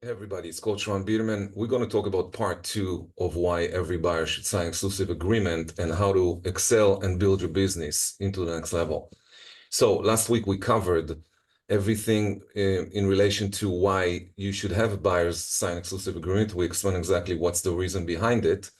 Hey everybody, it's Coach Ran Biderman. We're going to talk about part 2 of why every buyer should sign exclusive agreement and how to excel and build your business into the next level. So last week we covered everything in relation to why you should have buyers sign exclusive agreement. We explained exactly what's the reason behind it.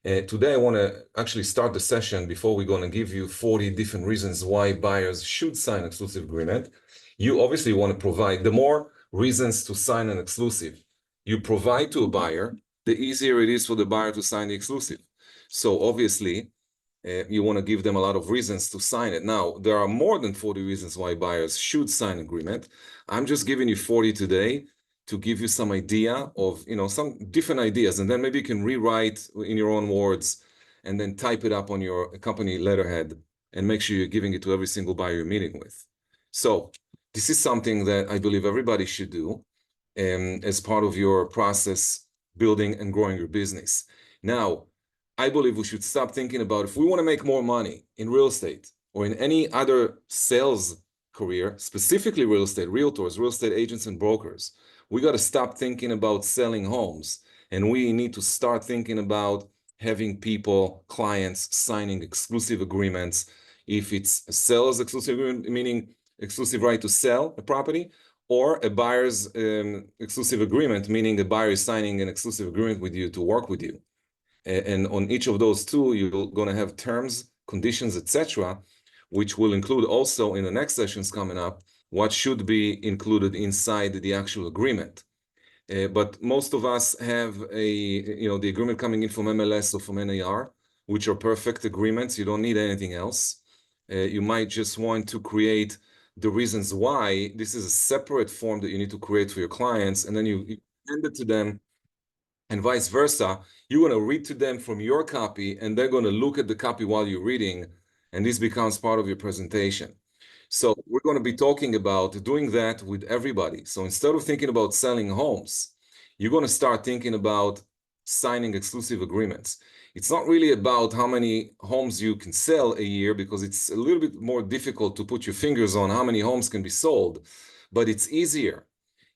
Today I want to actually start the session before we're going to give you 40 different reasons why buyers should sign exclusive agreement. You obviously want to provide the more reasons to sign an exclusive you provide to a buyer, the easier it is for the buyer to sign the exclusive. So obviously, you want to give them a lot of reasons to sign it. Now, there are more than 40 reasons why buyers should sign agreement. I'm just giving you 40 today to give you some idea of, some different ideas, and then maybe you can rewrite in your own words and then type it up on your company letterhead and make sure you're giving it to every single buyer you're meeting with. So this is something that I believe everybody should do as part of your process building and growing your business. Now, I believe we should stop thinking about if we want to make more money in real estate or in any other sales career, specifically real estate, realtors, real estate agents, and brokers. We got to stop thinking about selling homes, and we need to start thinking about having people, clients signing exclusive agreements. If it's a sales exclusive agreement, meaning exclusive right to sell a property, or a buyer's exclusive agreement, meaning the buyer is signing an exclusive agreement with you to work with you. And on each of those two, you're going to have terms, conditions, etc., which will include also in the next sessions coming up, what should be included inside the actual agreement. But most of us have the agreement coming in from MLS or from NAR, which are perfect agreements. You don't need anything else. You might just want to create the reasons why. This is a separate form that you need to create for your clients, and then you hand it to them, and vice versa. You're going to read to them from your copy, and they're going to look at the copy while you're reading, and this becomes part of your presentation. So we're going to be talking about doing that with everybody. So instead of thinking about selling homes, you're going to start thinking about signing exclusive agreements. It's not really about how many homes you can sell a year, because it's a little bit more difficult to put your fingers on how many homes can be sold, but it's easier.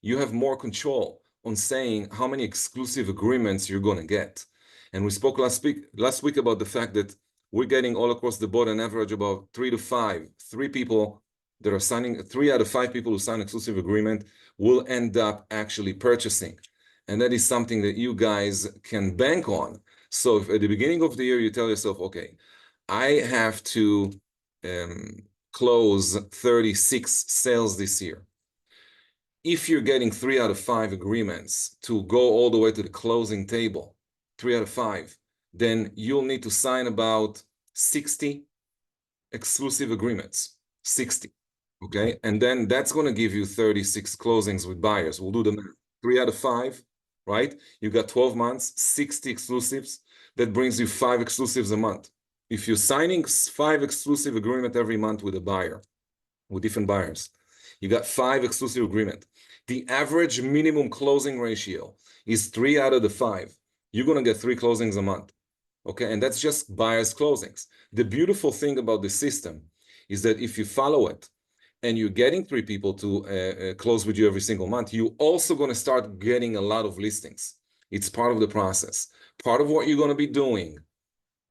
You have more control on saying how many exclusive agreements you're going to get. And we spoke last week about the fact that we're getting all across the board an average about 3 to 5. 3 people that are signing, 3 out of 5 people who sign exclusive agreement will end up actually purchasing. And that is something that you guys can bank on. So if at the beginning of the year, you tell yourself, okay, I have to close 36 sales this year. If you're getting 3 out of 5 agreements to go all the way to the closing table, 3 out of 5, then you'll need to sign about 60 exclusive agreements, 60, okay? And then that's going to give you 36 closings with buyers. We'll do the math. 3 out of 5, right? You got 12 months, 60 exclusives. That brings you 5 exclusives a month. If you're signing 5 exclusive agreement every month with a buyer, with different buyers, you got 5 exclusive agreement. The average minimum closing ratio is 3 out of the 5. You're going to get 3 closings a month. Okay, and that's just buyers closings. The beautiful thing about the system is that if you follow it and you're getting 3 people to close with you every single month, you're also going to start getting a lot of listings. It's part of the process. Part of what you're going to be doing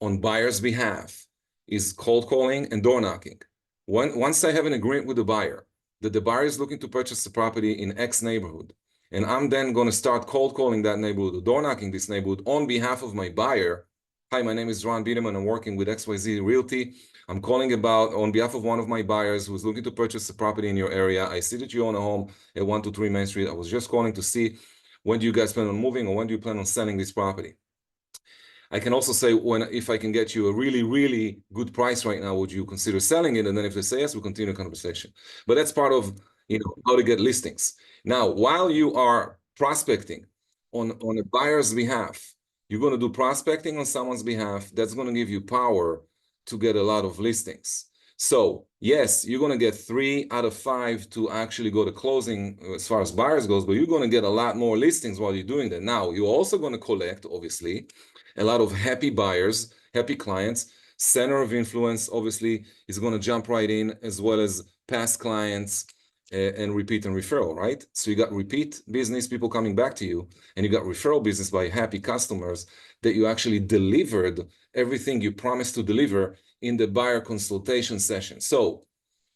on buyer's behalf is cold calling and door knocking. Once I have an agreement with the buyer that the buyer is looking to purchase the property in X neighborhood, and I'm then going to start cold calling that neighborhood or door knocking this neighborhood on behalf of my buyer. Hi, my name is Ran Biderman. I'm working with XYZ Realty. I'm calling about on behalf of one of my buyers who's looking to purchase a property in your area. I see that you own a home at 123 Main Street. I was just calling to see when do you guys plan on moving, or when do you plan on selling this property? I can also say, if I can get you a really, really good price right now, would you consider selling it? And then if they say yes, we continue the conversation. But that's part of how to get listings. Now, while you are prospecting on a buyer's behalf, you're going to do prospecting on someone's behalf. That's going to give you power to get a lot of listings. So yes, you're going to get 3 out of 5 to actually go to closing as far as buyers goes, but you're going to get a lot more listings while you're doing that. Now, you're also going to collect, obviously, a lot of happy buyers, happy clients. Center of influence, obviously, is going to jump right in, as well as past clients, and repeat and referral, right? So you got repeat business, people coming back to you, and you got referral business by happy customers that you actually delivered everything you promised to deliver in the buyer consultation session. So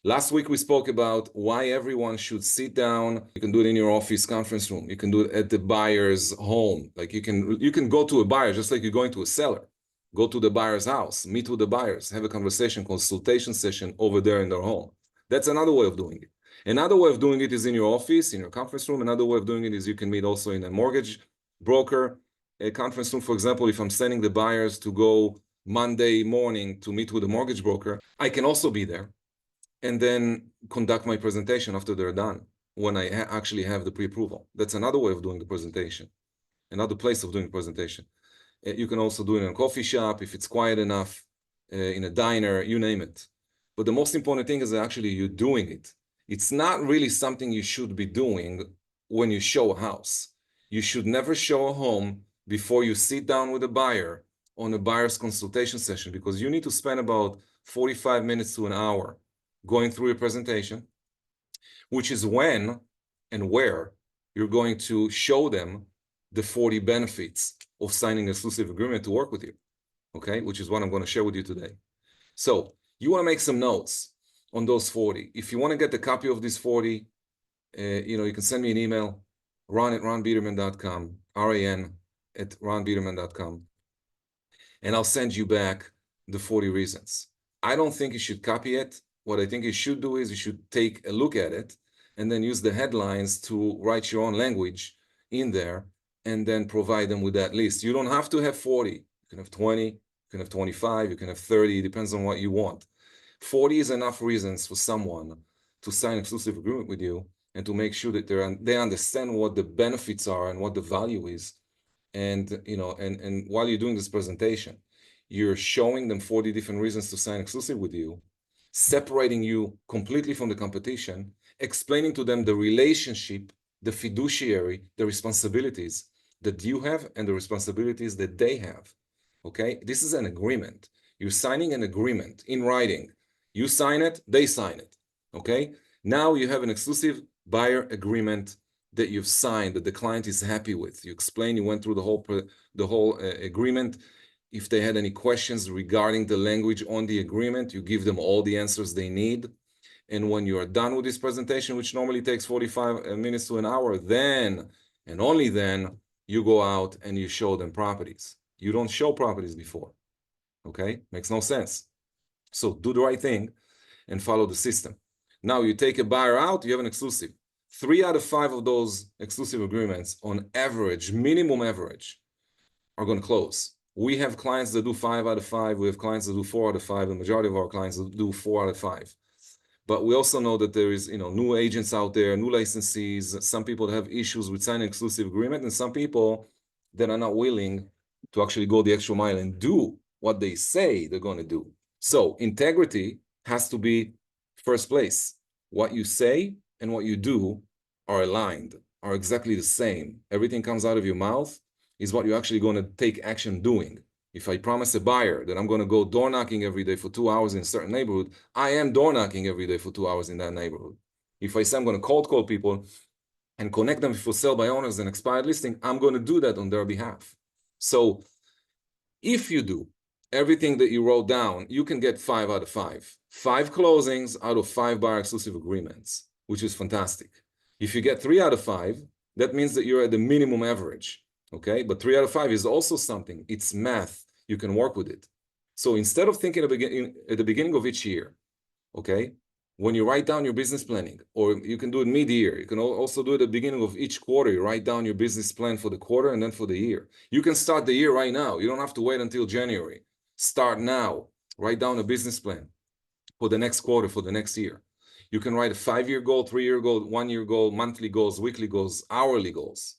last week we spoke about why everyone should sit down. You can do it in your office conference room. You can do it at the buyer's home. Like you can go to a buyer just like you're going to a seller. Go to the buyer's house, meet with the buyers, have a conversation, consultation session over there in their home. That's another way of doing it. Another way of doing it is in your office, in your conference room. Another way of doing it is you can meet also in a mortgage broker, a conference room. For example, if I'm sending the buyers to go Monday morning to meet with a mortgage broker, I can also be there and then conduct my presentation after they're done when I actually have the pre-approval. That's another way of doing the presentation, another place of doing presentation. You can also do it in a coffee shop if it's quiet enough, in a diner, you name it. But the most important thing is that actually you're doing it. It's not really something you should be doing when you show a house. You should never show a home before you sit down with a buyer on a buyer's consultation session, because you need to spend about 45 minutes to an hour going through your presentation, which is when and where you're going to show them the 40 benefits of signing an exclusive agreement to work with you, okay? Which is what I'm going to share with you today. So you want to make some notes on those 40. If you want to get the copy of these 40, you can send me an email, ran@ranbiderman.com, ran@ranbiderman.com, and I'll send you back the 40 reasons. I don't think you should copy it. What I think you should do is you should take a look at it and then use the headlines to write your own language in there and then provide them with that list. You don't have to have 40. You can have 20, you can have 25, you can have 30, it depends on what you want. 40 is enough reasons for someone to sign an exclusive agreement with you and to make sure that they understand what the benefits are and what the value is. And while you're doing this presentation, you're showing them 40 different reasons to sign exclusive with you, separating you completely from the competition, explaining to them the relationship, the fiduciary, the responsibilities that you have and the responsibilities that they have. Okay, this is an agreement. You're signing an agreement in writing. You sign it, they sign it. Okay, now you have an exclusive buyer agreement that you've signed, that the client is happy with. You explain, you went through the whole agreement. If they had any questions regarding the language on the agreement, you give them all the answers they need. And when you are done with this presentation, which normally takes 45 minutes to an hour, then and only then you go out and you show them properties. You don't show properties before. Okay, makes no sense. So do the right thing and follow the system. Now you take a buyer out, you have an exclusive. 3 out of 5 of those exclusive agreements on average, minimum average, are going to close. We have clients that do 5 out of 5. We have clients that do 4 out of 5. The majority of our clients do 4 out of 5. But we also know that there is, new agents out there, new licensees, some people that have issues with signing exclusive agreement, and some people that are not willing to actually go the extra mile and do what they say they're going to do. So integrity has to be first place. What you say and what you do are aligned, are exactly the same. Everything comes out of your mouth is what you're actually going to take action doing. If I promise a buyer that I'm going to go door knocking every day for 2 hours in a certain neighborhood, I am door knocking every day for 2 hours in that neighborhood. If I say I'm going to cold call people and connect them for sale by owners and expired listing, I'm going to do that on their behalf. So if you do everything that you wrote down, you can get 5 out of 5. 5 closings out of 5 buyer exclusive agreements, which is fantastic. If you get 3 out of 5, that means that you're at the minimum average. Okay, but 3 out of 5 is also something. It's math. You can work with it. So instead of thinking at the beginning of each year, okay, when you write down your business planning, or you can do it mid-year, you can also do it at the beginning of each quarter. You write down your business plan for the quarter and then for the year. You can start the year right now. You don't have to wait until January. Start now. Write down a business plan for the next quarter, for the next year. You can write a 5-year goal, 3-year goal, 1-year goal, monthly goals, weekly goals, hourly goals.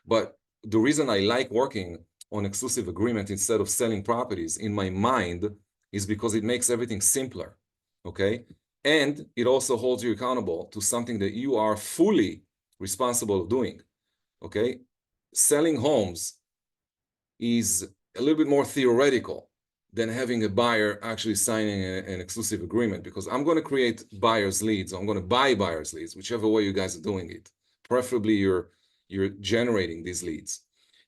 But the reason I like working on exclusive agreement instead of selling properties in my mind is because it makes everything simpler, okay? And it also holds you accountable to something that you are fully responsible of doing, okay? Selling homes is a little bit more theoretical than having a buyer actually signing an exclusive agreement, because I'm going to create buyer's leads. I'm going to buy buyer's leads, whichever way you guys are doing it. Preferably you're generating these leads.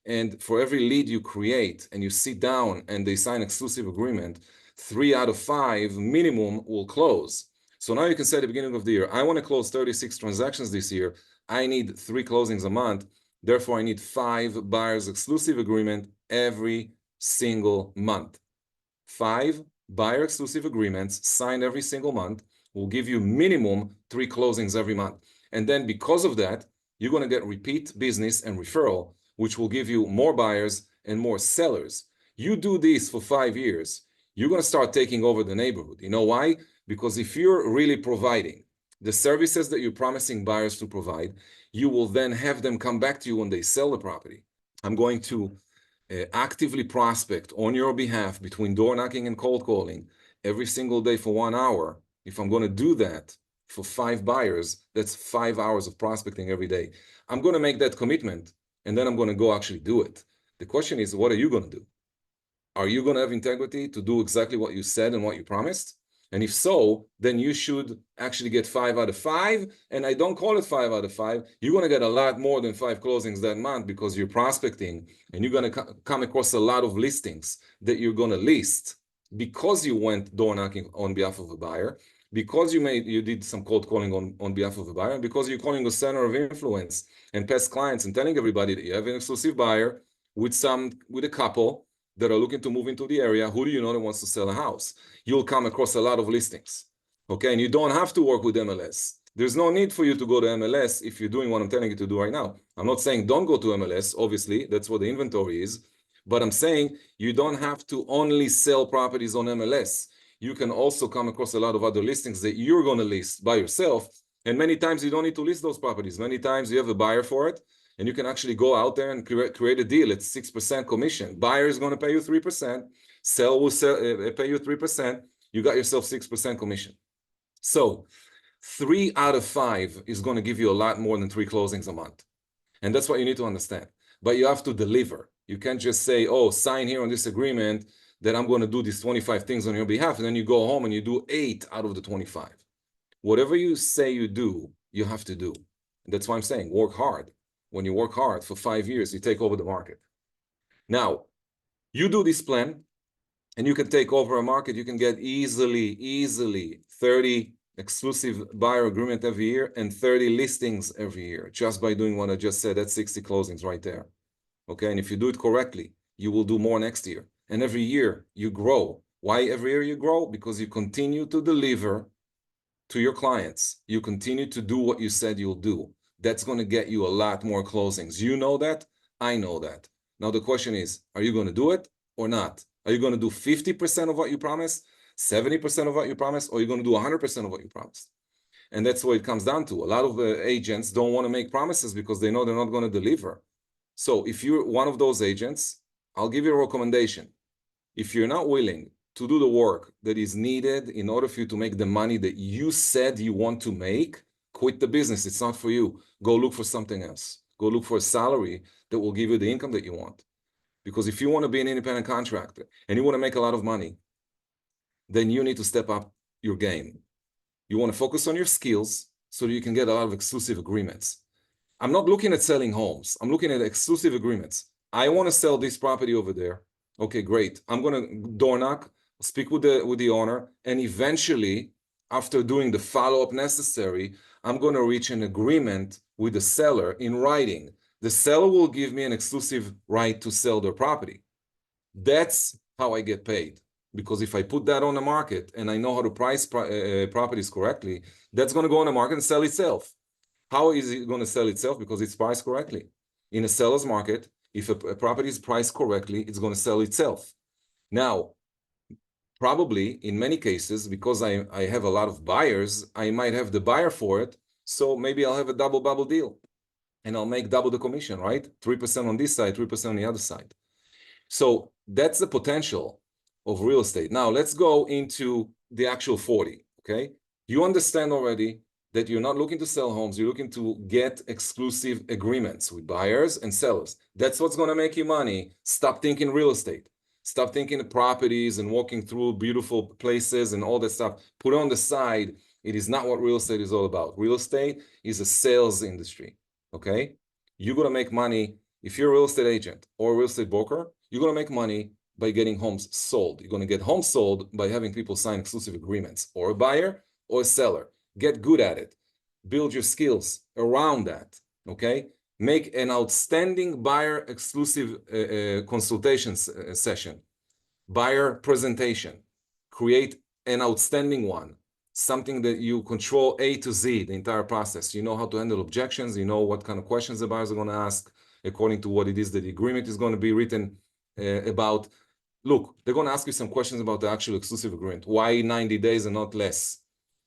And for every lead you create and you sit down and they sign exclusive agreement, 3 out of 5 minimum will close. So now you can say at the beginning of the year, I want to close 36 transactions this year. I need 3 closings a month. Therefore, I need 5 buyers exclusive agreement every single month. 5 buyer exclusive agreements signed every single month will give you minimum 3 closings every month. And then because of that, you're going to get repeat business and referral, which will give you more buyers and more sellers. You do this for 5 years, you're going to start taking over the neighborhood. You know why? Because if you're really providing the services that you're promising buyers to provide, you will then have them come back to you when they sell the property. I'm going to actively prospect on your behalf between door knocking and cold calling every single day for 1 hour. If I'm going to do that for 5 buyers, that's 5 hours of prospecting every day. I'm going to make that commitment, and then I'm going to go actually do it. The question is, what are you going to do? Are you going to have integrity to do exactly what you said and what you promised? And if so, then you should actually get 5 out of 5. And I don't call it 5 out of 5. You're going to get a lot more than 5 closings that month because you're prospecting, and you're going to come across a lot of listings that you're going to list because you went door knocking on behalf of a buyer, because you did some cold calling on behalf of a buyer, and because you're calling a center of influence and past clients and telling everybody that you have an exclusive buyer with a couple that are looking to move into the area. Who do you know that wants to sell a house? You'll come across a lot of listings. Okay, and you don't have to work with MLS. There's no need for you to go to MLS if you're doing what I'm telling you to do right now. I'm not saying don't go to MLS, obviously, that's what the inventory is. But I'm saying you don't have to only sell properties on MLS. You can also come across a lot of other listings that you're going to list by yourself. And many times you don't need to list those properties. Many times you have a buyer for it, and you can actually go out there and create a deal. It's 6% commission. Buyer is going to pay you 3%. Sell will pay you 3%. You got yourself 6% commission. So 3 out of 5 is going to give you a lot more than 3 closings a month. And that's what you need to understand. But you have to deliver. You can't just say, oh, sign here on this agreement that I'm going to do these 25 things on your behalf. And then you go home and you do 8 out of the 25. Whatever you say you do, you have to do. And that's why I'm saying work hard. When you work hard for 5 years, you take over the market. Now, you do this plan, and you can take over a market. You can get easily 30 exclusive buyer agreement every year and 30 listings every year, just by doing what I just said. That's 60 closings right there. Okay, and if you do it correctly, you will do more next year. And every year you grow. Why every year you grow? Because you continue to deliver to your clients. You continue to do what you said you'll do. That's going to get you a lot more closings. You know that. I know that. Now the question is, are you going to do it or not? Are you going to do 50% of what you promised, 70% of what you promised, or are you going to do 100% of what you promised? And that's what it comes down to. A lot of agents don't want to make promises because they know they're not going to deliver. So if you're one of those agents, I'll give you a recommendation. If you're not willing to do the work that is needed in order for you to make the money that you said you want to make, quit the business. It's not for you. Go look for something else. Go look for a salary that will give you the income that you want. Because if you want to be an independent contractor and you want to make a lot of money, then you need to step up your game. You want to focus on your skills so that you can get a lot of exclusive agreements. I'm not looking at selling homes. I'm looking at exclusive agreements. I want to sell this property over there. Okay, great. I'm going to door knock, speak with the owner, and eventually, after doing the follow-up necessary, I'm going to reach an agreement with the seller in writing. The seller will give me an exclusive right to sell their property. That's how I get paid. Because if I put that on the market and I know how to price properties correctly, that's going to go on the market and sell itself. How is it going to sell itself? Because it's priced correctly. In a seller's market, if a property is priced correctly, it's going to sell itself. Now, probably in many cases, because I have a lot of buyers, I might have the buyer for it. So maybe I'll have a double bubble deal and I'll make double the commission, right? 3% on this side, 3% on the other side. So that's the potential of real estate. Now let's go into the actual 40, okay? You understand already that you're not looking to sell homes, you're looking to get exclusive agreements with buyers and sellers. That's what's going to make you money. Stop thinking real estate. Stop thinking of properties and walking through beautiful places and all that stuff. Put it on the side. It is not what real estate is all about. Real estate is a sales industry, okay? You're going to make money. If you're a real estate agent or a real estate broker, you're going to make money by getting homes sold. You're going to get homes sold by having people sign exclusive agreements, or a buyer or a seller. Get good at it. Build your skills around that, okay? Make an outstanding buyer exclusive consultation session, buyer presentation. Create an outstanding one, something that you control A to Z, the entire process. You know how to handle objections. You know what kind of questions the buyers are going to ask according to what it is that the agreement is going to be written about. Look, they're going to ask you some questions about the actual exclusive agreement. Why 90 days and not less?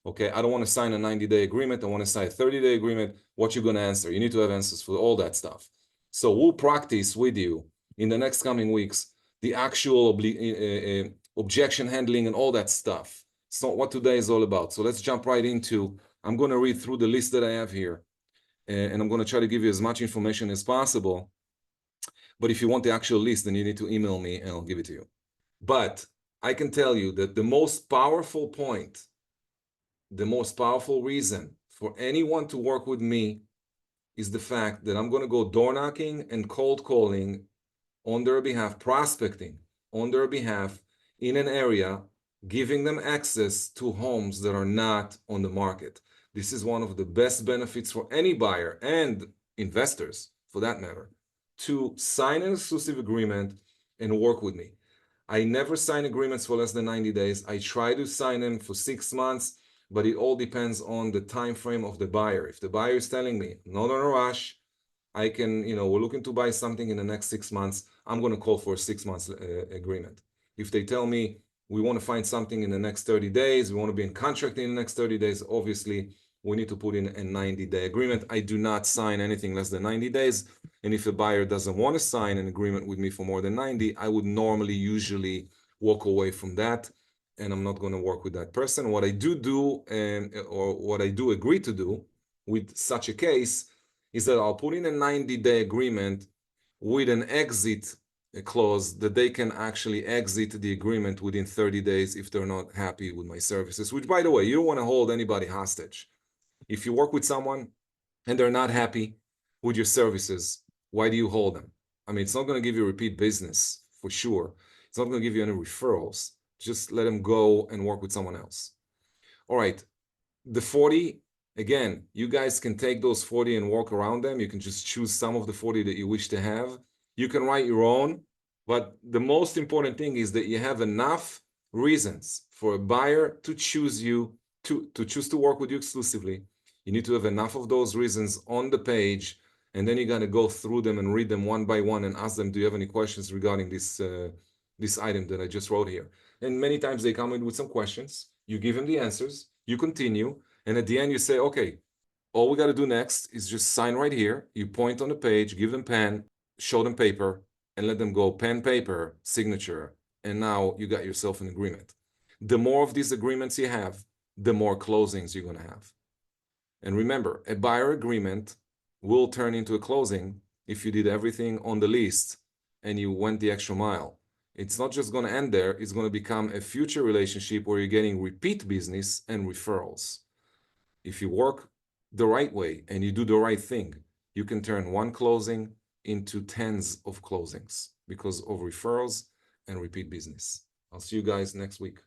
Okay, I don't want to sign a 90-day agreement. I want to sign a 30-day agreement. What you're going to answer? You need to have answers for all that stuff. So we'll practice with you in the next coming weeks the actual objection handling and all that stuff. It's not what today is all about. So let's jump right into, I'm going to read through the list that I have here, and I'm going to try to give you as much information as possible. But if you want the actual list, then you need to email me and I'll give it to you. But I can tell you that the most powerful point, the most powerful reason for anyone to work with me is the fact that I'm going to go door knocking and cold calling on their behalf, prospecting on their behalf in an area, giving them access to homes that are not on the market. This is one of the best benefits for any buyer and investors, for that matter, to sign an exclusive agreement and work with me. I never sign agreements for less than 90 days. I try to sign them for 6 months, but it all depends on the time frame of the buyer. If the buyer is telling me, not in a rush, I can, we're looking to buy something in the next 6 months, I'm going to call for a 6 months agreement. If they tell me we want to find something in the next 30 days, we want to be in contract in the next 30 days, obviously we need to put in a 90-day agreement. I do not sign anything less than 90 days. And if a buyer doesn't want to sign an agreement with me for more than 90, I would normally usually walk away from that. And I'm not going to work with that person. What I do, or what I do agree to do with such a case, is that I'll put in a 90-day agreement with an exit clause that they can actually exit the agreement within 30 days if they're not happy with my services, which, by the way, you don't want to hold anybody hostage. If you work with someone and they're not happy with your services, why do you hold them? I mean, it's not going to give you repeat business for sure. It's not going to give you any referrals. Just let them go and work with someone else. All right. The 40, again, you guys can take those 40 and walk around them. You can just choose some of the 40 that you wish to have. You can write your own, but the most important thing is that you have enough reasons for a buyer to choose you, to choose to work with you exclusively. You need to have enough of those reasons on the page, and then you're going to go through them and read them one by one and ask them, do you have any questions regarding this item that I just wrote here? And many times they come in with some questions. You give them the answers, you continue, and at the end you say, okay, all we got to do next is just sign right here. You point on the page, give them pen, show them paper, and let them go pen, paper, signature. And now you got yourself an agreement. The more of these agreements you have, the more closings you're going to have. And remember, a buyer agreement will turn into a closing if you did everything on the list and you went the extra mile. It's not just going to end there. It's going to become a future relationship where you're getting repeat business and referrals. If you work the right way and you do the right thing, you can turn one closing into tens of closings because of referrals and repeat business. I'll see you guys next week.